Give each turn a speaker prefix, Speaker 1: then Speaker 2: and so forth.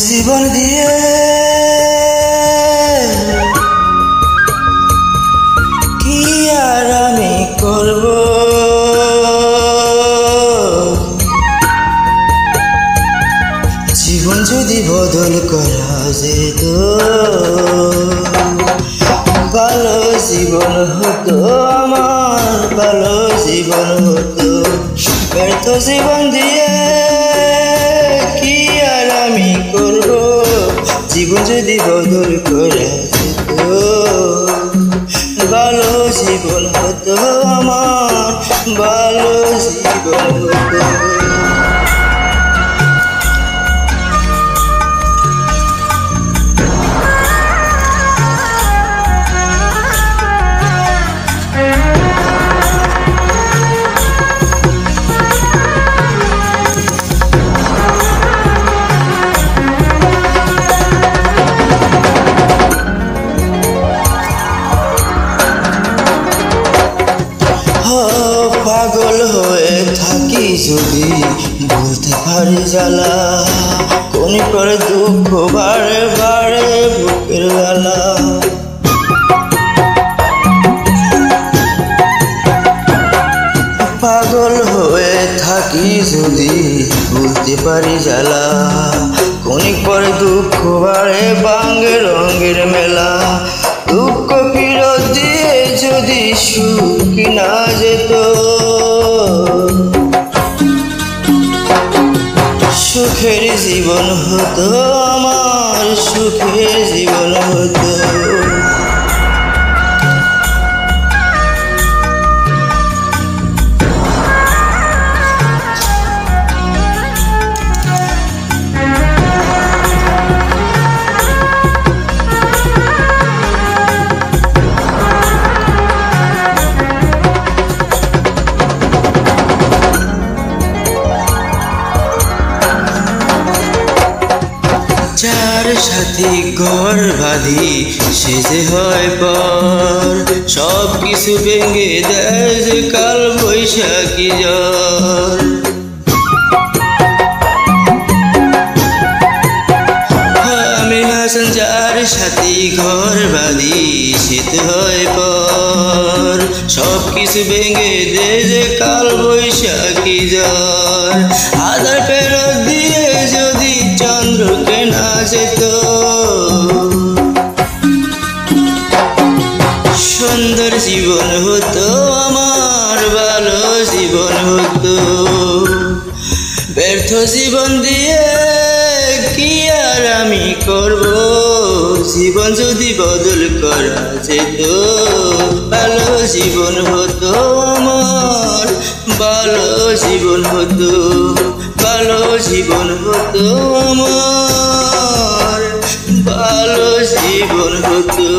Speaker 1: জীবন দিয়ে কি আর আমি করব, জীবন যদি বদল করা যেত ভালো জীবন হতো, আমার ভালো জীবন হতো। ব্যর্থ জীবন দিয়ে কি আর আমি করব, জীবন যদি বদল করা যেত ভালো জীবন হতো, আমার ভালো জীবন হতো। পাগল হয়ে থাকি যদি বলতে পারি জ্বালা, কোন করে দুঃখ বারে বারে বুকের জ্বালা। পাগল হয়ে থাকি যদি বলতে পারি জ্বালা, কোন করে দুঃখ বারে বাঙ্গে রঙের মেলা। দুঃখ ফিরত দিয়ে যদি সুখ না যেত, সুখের জীবন হতো, আমার সুখের জীবন হতো। যার সাথে ঘর বাঁধি সে যে হয় পর, সব কিছু ভেঙে দেয় যে কাল বৈশাখী ঝড়। আমি হাসান যার সাথে ঘর বাঁধি সে তো হয় পর, সব কিছু ভেঙে দেয় যে কাল বৈশাখী ঝড়। আধার ফেরত দিয়ে যদি চন্দ্রকে না যেত, সুন্দর জীবন হতো, আমার ভালো জীবন হতো। ব্যর্থ জীবন দিয়ে কি আর আমি করব, জীবন যদি বদল করা যেত ভালো জীবন হতো, আমার ভালো জীবন হতো, ভালো জীবন হতো, আমার ভালো জীবন হতো।